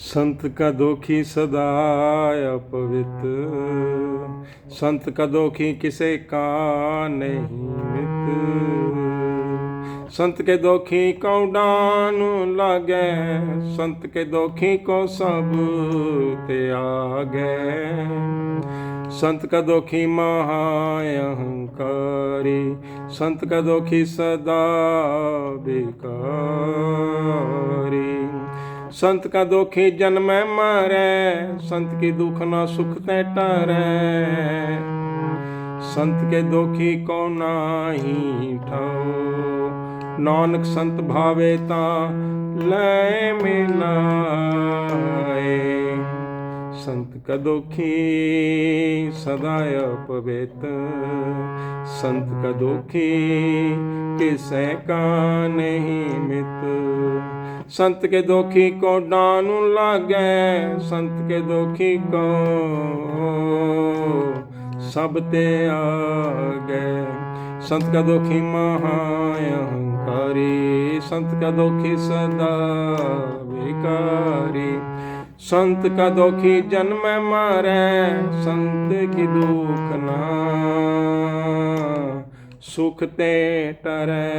संत का दोखी सदा अपवित्र, संत का दोखी किसे का नहीं मित। संत के दोखी को डान लागे, संत के दोखी को सब त्यागे। संत का दोखी महाअहंकारी, संत का दोखी सदा बेकारी। संत का दोखी जन्म मरे, संत की दुख न सुख ते टरे। संत के दोखी को नाही ठाओ, नानक संत भावे ता लय मिलाए। संत का दोखी सदा अपवित्र, संत का दोखी किसे का नहीं मित। संत के दोखी को डानू लागे, संत के दोखी को सब ते आगे। संत का दोखी महाअहंकारी, संत का दोखी सदा बेकारी। संत का दोखी जन्म मारे, संत की दुख ना सुख ते टरे।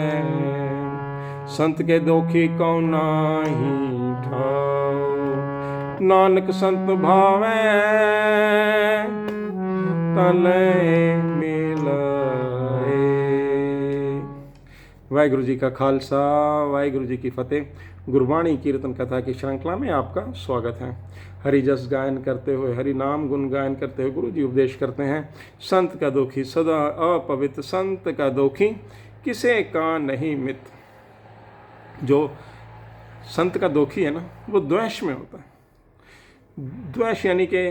संत के दोखी को नाही ठाओ, नानक संत भावे तले मिलाए। वाहिगुरु जी का खालसा, वाहिगुरु जी की फतेह। गुरबाणी कीर्तन कथा की श्रृंखला में आपका स्वागत है। हरि जस गायन करते हुए, हरि नाम गुण गायन करते हुए गुरु जी उपदेश करते हैं। संत का दोखी सदा अपवित्र, संत का दोखी किसे का नहीं मित। जो संत का दोखी है ना, वो द्वेष में होता है। द्वेष यानी कि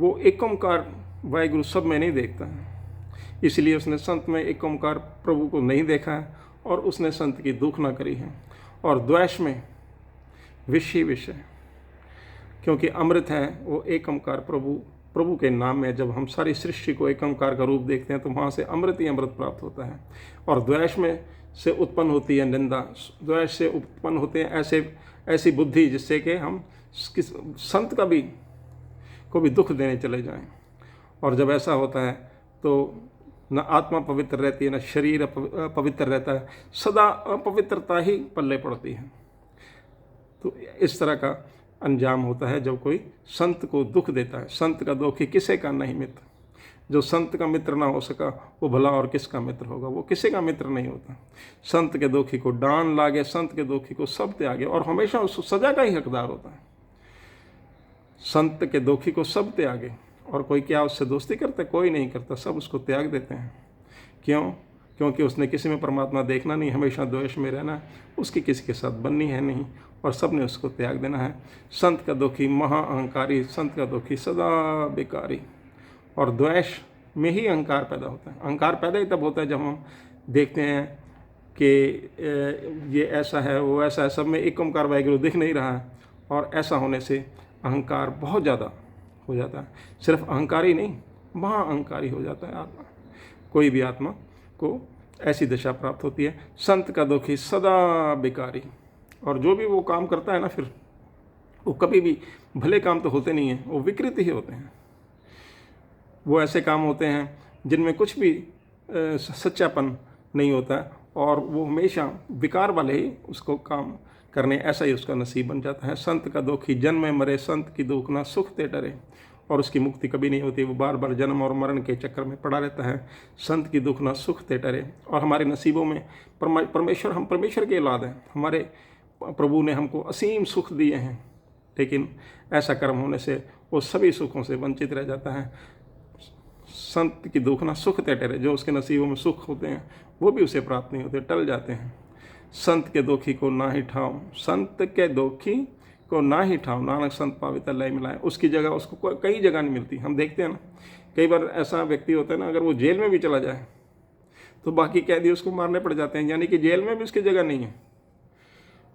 वो एक ओंकार वाहिगुरु सब में नहीं देखता है, इसलिए उसने संत में एक ओंकार प्रभु को नहीं देखा है और उसने संत की दुख ना करी है। और द्वेष में विषय विषय, क्योंकि अमृत है वो एक ओंकार प्रभु के नाम में। जब हम सारी सृष्टि को एक ओंकार का रूप देखते हैं तो वहाँ से अमृत ही अमृत प्राप्त होता है। और द्वेष में से उत्पन्न होती है निंदा, द्वेष से उत्पन्न होते हैं ऐसी बुद्धि जिससे कि हम संत को भी दुख देने चले जाएं। और जब ऐसा होता है तो न आत्मा पवित्र रहती है, न शरीर पवित्र रहता है, सदा अपवित्रता ही पल्ले पड़ती है। तो इस तरह का अंजाम होता है जब कोई संत को दुख देता है। संत का दोखी किसे का नहीं मित्र। जो संत का मित्र ना हो सका वो भला और किसका मित्र होगा, वो किसी का मित्र नहीं होता। संत के दोखी को डांन लागे, संत के दोखी को सब त्यागे, और हमेशा उस सजा का ही हकदार होता है। संत के दोखी को सब त्यागे, और कोई क्या उससे दोस्ती करता है? कोई नहीं करता, सब उसको त्याग देते हैं। क्यों? क्योंकि उसने किसी में परमात्मा देखना नहीं, हमेशा द्वेष में रहना, उसकी किसी के साथ बननी है नहीं, और सब ने उसको त्याग देना है। संत का दोखी महाअहंकारी, संत का दोखी सदा बेकारी। और द्वेष में ही अहंकार पैदा होता है। अहंकार पैदा ही तब होता है जब हम देखते हैं कि ये ऐसा है, वो ऐसा है, सब में एक ओंकार वाहिगुरु दिख नहीं रहा है। और ऐसा होने से अहंकार बहुत ज़्यादा हो जाता है। सिर्फ अहंकारी नहीं, महाअहंकारी हो जाता है आत्मा। कोई भी आत्मा को ऐसी दशा प्राप्त होती है। संत का दोखी सदा बेकारी। और जो भी वो काम करता है ना, फिर वो कभी भी भले काम तो होते नहीं हैं, वो विकृत ही होते हैं। वो ऐसे काम होते हैं जिनमें कुछ भी सच्चापन नहीं होता है, और वो हमेशा विकार वाले ही उसको काम करने, ऐसा ही उसका नसीब बन जाता है। संत का दोखी जन्म में मरे, संत की दुख ना सुख ते डरे। और उसकी मुक्ति कभी नहीं होती, वो बार बार जन्म और मरण के चक्कर में पड़ा रहता है। संत की दुख ना सुख ते डरे। और हमारे नसीबों में परमेश्वर, हम परमेश्वर के औलाद हैं, हमारे प्रभु ने हमको असीम सुख दिए हैं, लेकिन ऐसा कर्म होने से वो सभी सुखों से वंचित रह जाता है। संत की दुख ना सुख ते डरे। जो उसके नसीबों में सुख होते हैं वो भी उसे प्राप्त नहीं होते, टल जाते हैं। संत के दोखी को ना ही ठाओ, संत के दोखी को ना ही ठाओ, नानक संत पावे ता लय मिलाए। उसकी जगह उसको कई जगह नहीं मिलती। हम देखते हैं ना, कई बार ऐसा व्यक्ति होता है ना, अगर वो जेल में भी चला जाए तो बाकी कैदी उसको मारने पड़ जाते हैं, यानी कि जेल में भी उसकी जगह नहीं है।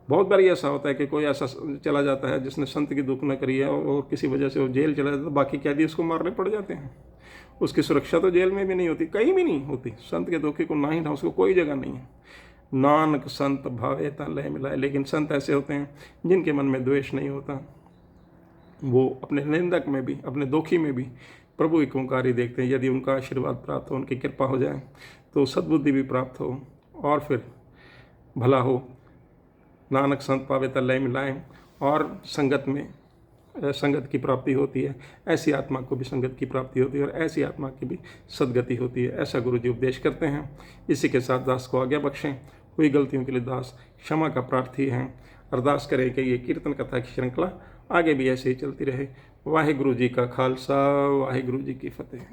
बहुत बार ऐसा होता है कि कोई ऐसा चला जाता है जिसने संत की दुख न करी है और किसी वजह से वो जेल चला जाता है, तो बाकी कैदी उसको मारने पड़ जाते हैं। उसकी सुरक्षा तो जेल में भी नहीं होती, कहीं भी नहीं होती। संत के धोखे को ना ही ढाओ, उसको कोई जगह नहीं है। नानक संत भावे ता लय मिलाए। लेकिन संत ऐसे होते हैं जिनके मन में द्वेष नहीं होता, वो अपने निंदक में भी, अपने दुखी में भी प्रभु की ओंकारी देखते हैं। यदि उनका आशीर्वाद प्राप्त हो, उनकी कृपा हो जाए तो सद्बुद्धि भी प्राप्त हो और फिर भला हो। नानक संत पावे तल्लय मिलाएं और संगत की प्राप्ति होती है। ऐसी आत्मा को भी संगत की प्राप्ति होती है और ऐसी आत्मा की भी सदगति होती है, ऐसा गुरु जी उपदेश करते हैं। इसी के साथ दास को आज्ञा बख्शें। हुई गलतियों के लिए दास क्षमा का प्रार्थी हैं। अरदास करें कि ये कीर्तन कथा की श्रृंखला आगे भी ऐसे ही चलती रहे। वाहिगुरु जी का खालसा, वाहिगुरु जी की फतेह।